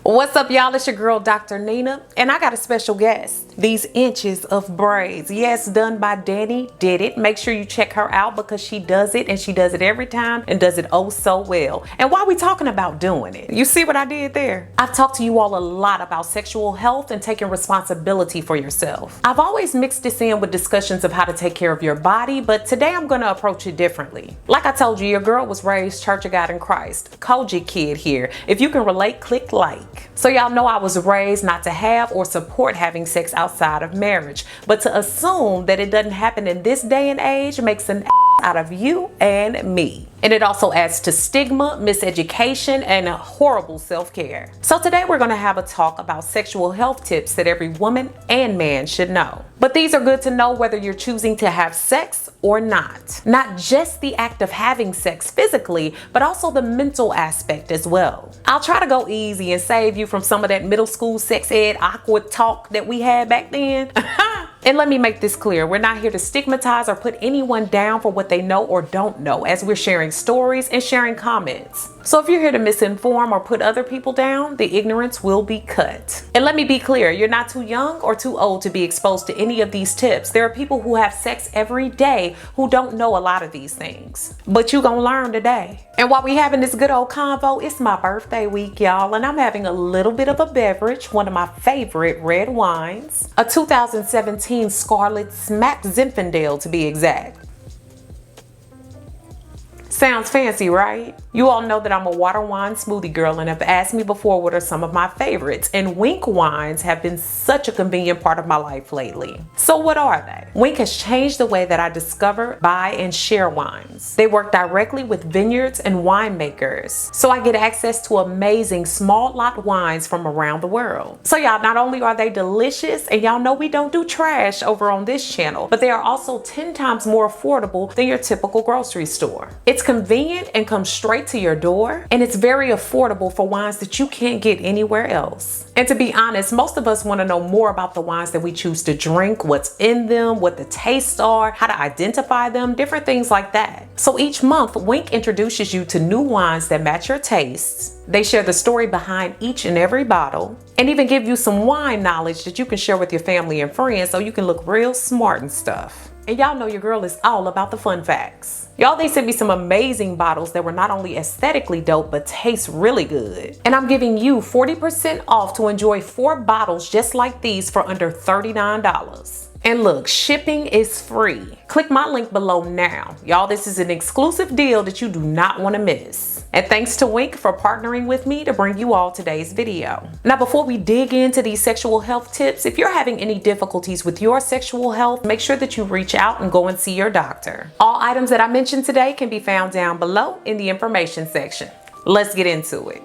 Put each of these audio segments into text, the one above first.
What's up, y'all? It's your girl, Dr. Nina, and I got a special guest. These inches of braids. Yes, done by Danny Did It. Make sure you check her out because she does it, and she does it every time and does it oh so well. And while we talking about doing it, you see what I did there? I've talked to you all a lot about sexual health and taking responsibility for yourself. I've always mixed this in with discussions of how to take care of your body, but today I'm going to approach it differently. Like I told you, your girl was raised Church of God in Christ. Koji kid here. If you can relate, click like. So y'all know I was raised not to have or support having sex outside of marriage, but to assume that it doesn't happen in this day and age makes an out of you and me. And it also adds to stigma, miseducation, and a horrible self-care. So today we're going to have a talk about sexual health tips that every woman and man should know. But these are good to know whether you're choosing to have sex or not. Not just the act of having sex physically, but also the mental aspect as well. I'll try to go easy and save you from some of that middle school sex ed awkward talk that we had back then. And let me make this clear, we're not here to stigmatize or put anyone down for what they know or don't know, as we're sharing stories and sharing comments. So if you're here to misinform or put other people down, the ignorance will be cut. And let me be clear, you're not too young or too old to be exposed to any of these tips. There are people who have sex every day who don't know a lot of these things. But you're gonna learn today. And while we having this good old convo, it's my birthday week, y'all, and I'm having a little bit of a beverage, one of my favorite red wines, a 2017 Scarlet Smack Zinfandel to be exact. Sounds fancy, right? You all know that I'm a water wine smoothie girl and have asked me before what are some of my favorites, and Wink wines have been such a convenient part of my life lately. So what are they? Wink has changed the way that I discover, buy, and share wines. They work directly with vineyards and winemakers, so I get access to amazing small lot wines from around the world. So y'all, not only are they delicious, and y'all know we don't do trash over on this channel, but they are also 10 times more affordable than your typical grocery store. It's convenient and comes straight to your door, and it's very affordable for wines that you can't get anywhere else. And to be honest, most of us want to know more about the wines that we choose to drink, what's in them, what the tastes are, how to identify them, different things like that. So each month, Wink introduces you to new wines that match your tastes. They share the story behind each and every bottle, and even give you some wine knowledge that you can share with your family and friends so you can look real smart and stuff. And y'all know your girl is all about the fun facts. Y'all, they sent me some amazing bottles that were not only aesthetically dope, but taste really good. And I'm giving you 40% off to enjoy 4 bottles just like these for under $39. And look, shipping is free. Click my link below now. Y'all, this is an exclusive deal that you do not want to miss. And thanks to Wink for partnering with me to bring you all today's video. Now, before we dig into these sexual health tips, if you're having any difficulties with your sexual health, make sure that you reach out and go and see your doctor. All items that I mentioned today can be found down below in the information section. Let's get into it.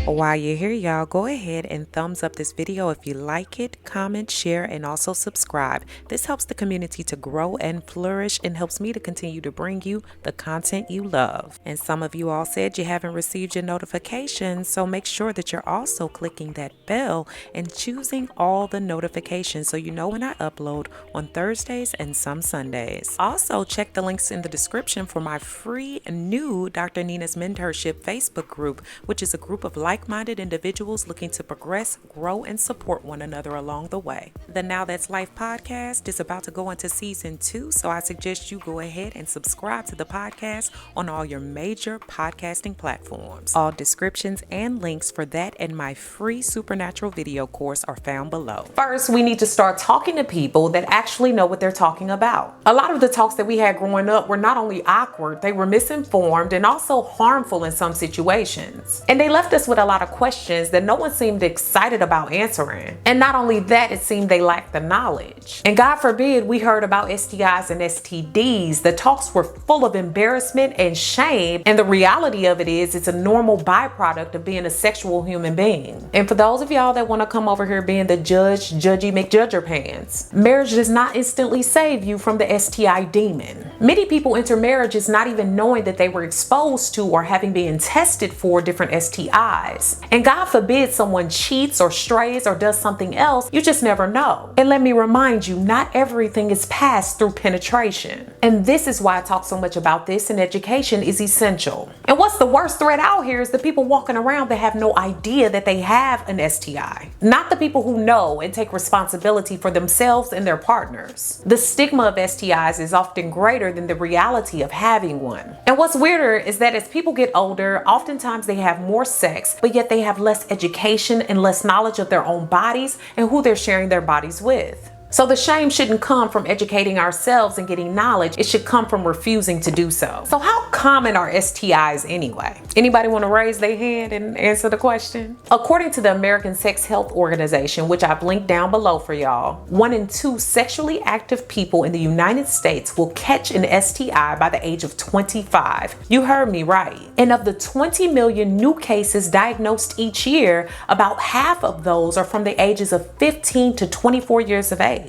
While you're here, y'all, go ahead and thumbs up this video if you like it, comment, share, and also subscribe. This helps the community to grow and flourish and helps me to continue to bring you the content you love. And some of you all said you haven't received your notifications, so make sure that you're also clicking that bell and choosing all the notifications so you know when I upload on Thursdays and some Sundays. Also, check the links in the description for my free new Dr. Nina's Mentorship Facebook group, which is a group of like-minded individuals looking to progress, grow, and support one another along the way. The Now That's Life podcast is about to go into season 2, so I suggest you go ahead and subscribe to the podcast on all your major podcasting platforms. All descriptions and links for that and my free supernatural video course are found below. First, we need to start talking to people that actually know what they're talking about. A lot of the talks that we had growing up were not only awkward, they were misinformed and also harmful in some situations. And they left us with a lot of questions that no one seemed excited about answering. And not only that, it seemed they lacked the knowledge. And God forbid we heard about STIs and STDs. The talks were full of embarrassment and shame. And the reality of it is it's a normal byproduct of being a sexual human being. And for those of y'all that want to come over here being the judgy McJudger pants, marriage does not instantly save you from the STI demon. Many people enter marriages not even knowing that they were exposed to or having been tested for different STIs. chance. And God forbid someone cheats or strays or does something else, you just never know. And let me remind you, not everything is passed through penetration. And this is why I talk so much about this, and education is essential. And what's the worst threat out here is the people walking around that have no idea that they have an STI. Not the people who know and take responsibility for themselves and their partners. The stigma of STIs is often greater than the reality of having one. And what's weirder is that as people get older, oftentimes they have more sex, but yet they have less education and less knowledge of their own bodies and who they're sharing their bodies with. So the shame shouldn't come from educating ourselves and getting knowledge. It should come from refusing to do so. So how common are STIs anyway? Anybody want to raise their hand and answer the question? According to the American Sex Health Organization, which I've linked down below for y'all, 1 in 2 sexually active people in the United States will catch an STI by the age of 25. You heard me right. And of the 20 million new cases diagnosed each year, about half of those are from the ages of 15 to 24 years of age.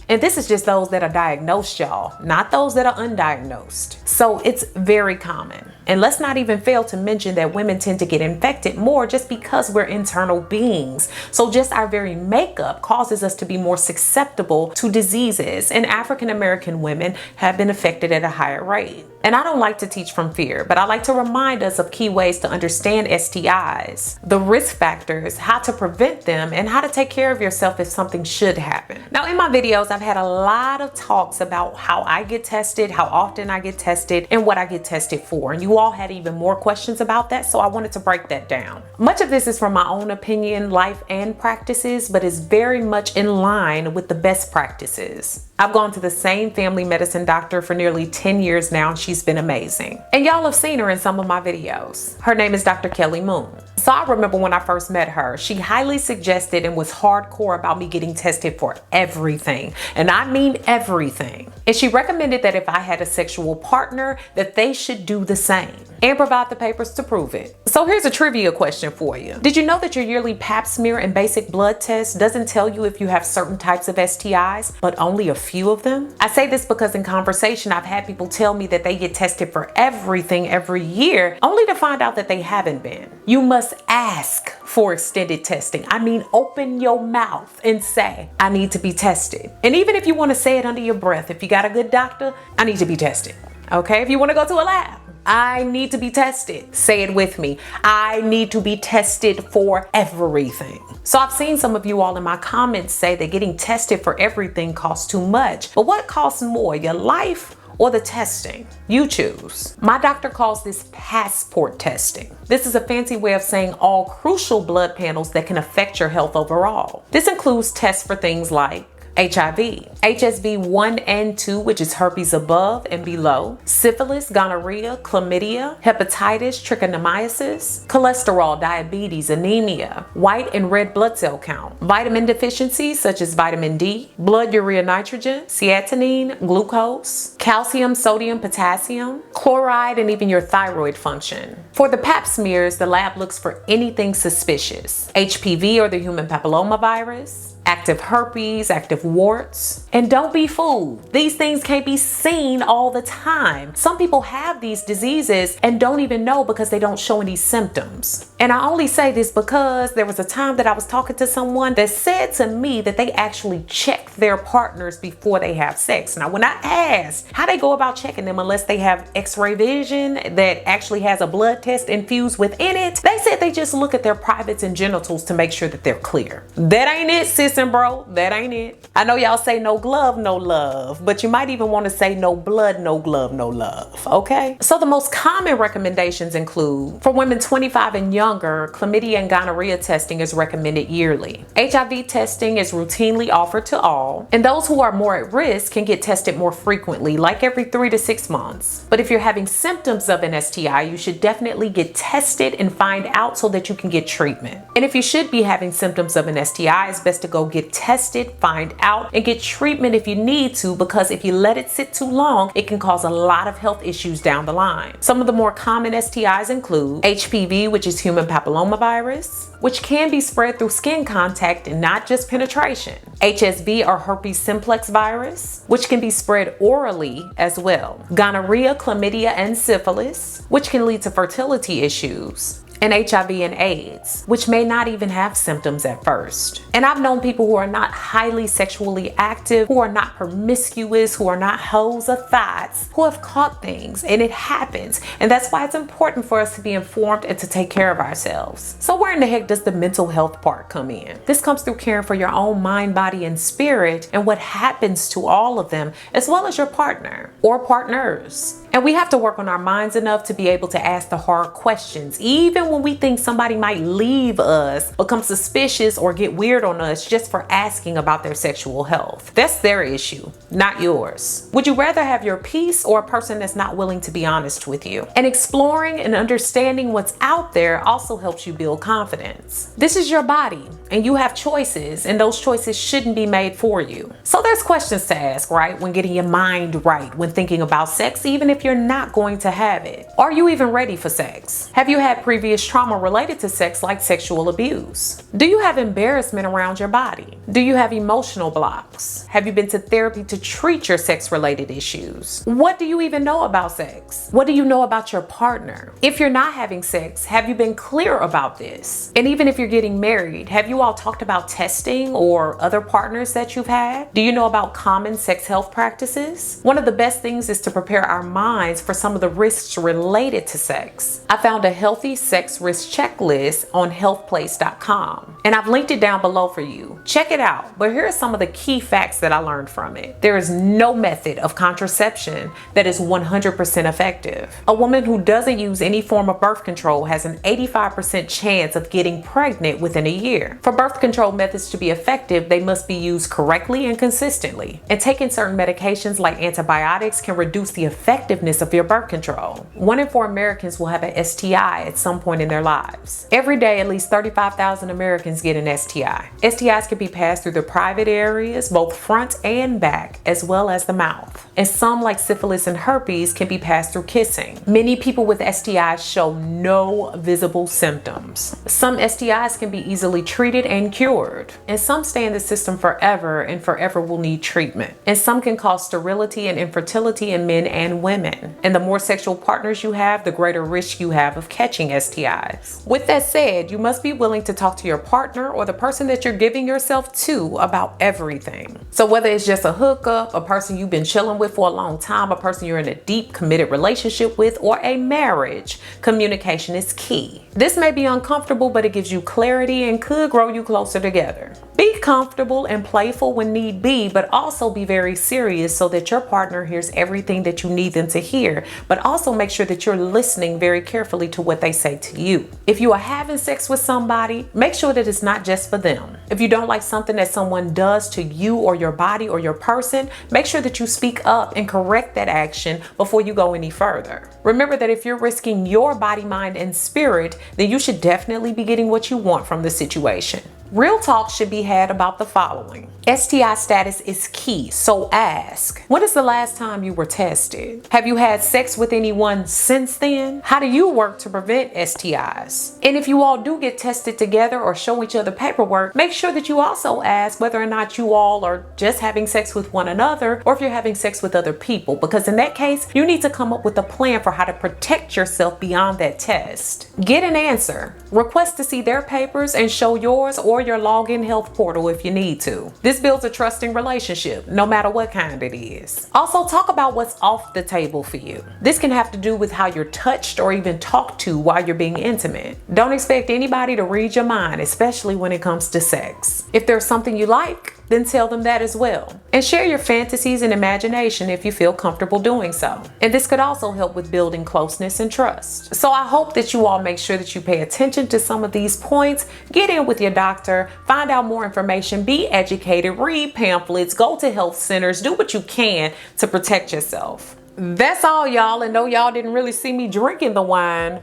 And this is just those that are diagnosed, y'all, not those that are undiagnosed. So it's very common. And let's not even fail to mention that women tend to get infected more just because we're internal beings. So just our very makeup causes us to be more susceptible to diseases, and African American women have been affected at a higher rate. And I don't like to teach from fear, but I like to remind us of key ways to understand STIs, the risk factors, how to prevent them, and how to take care of yourself if something should happen. Now, in my videos, I've had a lot of talks about how I get tested, how often I get tested, and what I get tested for. And you all had even more questions about that, so I wanted to break that down. Much of this is from my own opinion, life, and practices, but is very much in line with the best practices. I've gone to the same family medicine doctor for nearly 10 years now, and she's been amazing. And y'all have seen her in some of my videos. Her name is Dr. Kelly Moon. So I remember when I first met her, she highly suggested and was hardcore about me getting tested for everything. And I mean everything. And she recommended that if I had a sexual partner, that they should do the same and provide the papers to prove it. So here's a trivia question for you. Did you know that your yearly pap smear and basic blood test doesn't tell you if you have certain types of STIs, but only a few of them? I say this because in conversation, I've had people tell me that they get tested for everything every year, only to find out that they haven't been. You must ask for extended testing. I mean, open your mouth and say, I need to be tested. And even if you want to say it under your breath, if you got a good doctor, I need to be tested. Okay, if you want to go to a lab, I need to be tested. Say it with me. I need to be tested for everything. So I've seen some of you all in my comments say that getting tested for everything costs too much. But what costs more, your life or the testing? You choose. My doctor calls this passport testing. This is a fancy way of saying all crucial blood panels that can affect your health overall. This includes tests for things like HIV, HSV 1 and 2, which is herpes above and below, syphilis, gonorrhea, chlamydia, hepatitis, trichomoniasis, cholesterol, diabetes, anemia, white and red blood cell count, vitamin deficiencies such as vitamin D, blood urea nitrogen, creatinine, glucose, calcium, sodium, potassium, chloride, and even your thyroid function. For the pap smears, the lab looks for anything suspicious: HPV or the human papillomavirus, active herpes, active warts. And don't be fooled. These things can't be seen all the time. Some people have these diseases and don't even know because they don't show any symptoms. And I only say this because there was a time that I was talking to someone that said to me that they actually check their partners before they have sex. Now, when I asked how they go about checking them unless they have x-ray vision that actually has a blood test infused within it, they said they just look at their privates and genitals to make sure that they're clear. That ain't it, sis and bro. That ain't it. I know y'all say no glove, no love, but you might even want to say no blood, no glove, no love. Okay? So the most common recommendations include, for women 25 and younger, chlamydia and gonorrhea testing is recommended yearly. HIV testing is routinely offered to all, and those who are more at risk can get tested more frequently, like every 3 to 6 months. But if you're having symptoms of an STI, you should definitely get tested and find out so that you can get treatment. And if you should be having symptoms of an STI, it's best to go get tested, find out, and get treatment if you need to, because if you let it sit too long, it can cause a lot of health issues down the line. Some of the more common STIs include HPV, which is human papillomavirus, which can be spread through skin contact and not just penetration. HSV or herpes simplex virus, which can be spread orally as well. Gonorrhea, chlamydia, and syphilis, which can lead to fertility issues. and HIV and AIDS, which may not even have symptoms at first. And I've known people who are not highly sexually active, who are not promiscuous, who are not hoes or thoughts, who have caught things, and it happens. And that's why it's important for us to be informed and to take care of ourselves. So where in the heck does the mental health part come in? This comes through caring for your own mind, body, and spirit, and what happens to all of them, as well as your partner or partners. And we have to work on our minds enough to be able to ask the hard questions, even when we think somebody might leave us, become suspicious, or get weird on us just for asking about their sexual health. That's their issue, not yours. Would you rather have your peace or a person that's not willing to be honest with you? And exploring and understanding what's out there also helps you build confidence. This is your body, and you have choices, and those choices shouldn't be made for you. So there's questions to ask, right? When getting your mind right, when thinking about sex, even if you're not going to have it. Are you even ready for sex? Have you had previous trauma related to sex, like sexual abuse? Do you have embarrassment around your body? Do you have emotional blocks? Have you been to therapy to treat your sex-related issues? What do you even know about sex? What do you know about your partner? If you're not having sex, have you been clear about this? And even if you're getting married, have you all talked about testing or other partners that you've had? Do you know about common sex health practices? One of the best things is to prepare our minds for some of the risks related to sex. I found a healthy sex risk checklist on healthplace.com, and I've linked it down below for you. Check it out, but here are some of the key facts that I learned from it. There is no method of contraception that is 100% effective. A woman who doesn't use any form of birth control has an 85% chance of getting pregnant within a year. For birth control methods to be effective, they must be used correctly and consistently. And taking certain medications like antibiotics can reduce the effectiveness of your birth control. 1 in 4 Americans will have an STI at some point in their lives. Every day, at least 35,000 Americans get an STI. STIs can be passed through the private areas, both front and back, as well as the mouth. And some, like syphilis and herpes, can be passed through kissing. Many people with STIs show no visible symptoms. Some STIs can be easily treated and cured. And some stay in the system forever and forever will need treatment. And some can cause sterility and infertility in men and women. And the more sexual partners you have, the greater risk you have of catching STIs. With that said, you must be willing to talk to your partner or the person that you're giving yourself to about everything. So whether it's just a hookup, a person you've been chilling with for a long time, a person you're in a deep committed relationship with, or a marriage, communication is key. This may be uncomfortable, but it gives you clarity and could grow you closer together. Be comfortable and playful when need be, but also be very serious so that your partner hears everything that you need them to hear, but also make sure that you're listening very carefully to what they say to you. If you are having sex with somebody, make sure that it's not just for them. If you don't like something that someone does to you or your body or your person, make sure that you speak up and correct that action before you go any further. Remember that if you're risking your body, mind, and spirit, then you should definitely be getting what you want from the situation. Real talk should be had about the following. STI status is key, so ask, when is the last time you were tested? Have you had sex with anyone since then? How do you work to prevent STIs? And if you all do get tested together or show each other paperwork, make sure that you also ask whether or not you all are just having sex with one another or if you're having sex with other people, because in that case, you need to come up with a plan for how to protect yourself beyond that test. Get an answer. Request to see their papers and show yours or your login health portal if you need to. This builds a trusting relationship, no matter what kind it is. Also, talk about what's off the table for you. This can have to do with how you're touched or even talked to while you're being intimate. Don't expect anybody to read your mind, especially when it comes to sex. If there's something you like, then tell them that as well. And share your fantasies and imagination if you feel comfortable doing so. And this could also help with building closeness and trust. So I hope that you all make sure that you pay attention to some of these points, get in with your doctor, find out more information, be educated, read pamphlets, go to health centers, do what you can to protect yourself. That's all, y'all. And though y'all didn't really see me drinking the wine,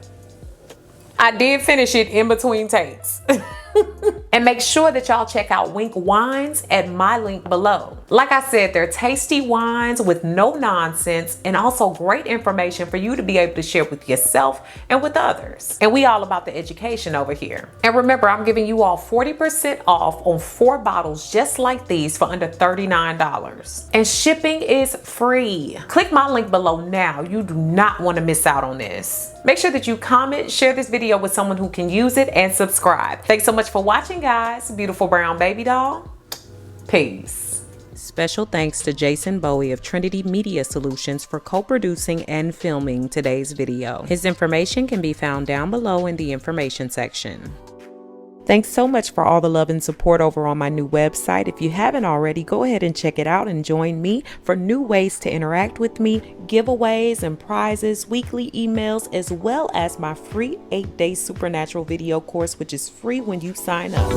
I did finish it in between takes. And make sure that y'all check out Wink Wines at my link below. Like I said, they're tasty wines with no nonsense and also great information for you to be able to share with yourself and with others. And we all about the education over here. And remember, I'm giving you all 40% off on 4 bottles just like these for under $39. And shipping is free. Click my link below now. You do not want to miss out on this. Make sure that you comment, share this video with someone who can use it, and subscribe. Thanks so much for watching, guys. Beautiful Brown Baby Doll. Peace. Special thanks to Jason Bowie of Trinity Media Solutions for co-producing and filming today's video. His information can be found down below in the information section. Thanks so much for all the love and support over on my new website. If you haven't already, go ahead and check it out and join me for new ways to interact with me, giveaways and prizes, weekly emails, as well as my free 8-day supernatural video course, which is free when you sign up.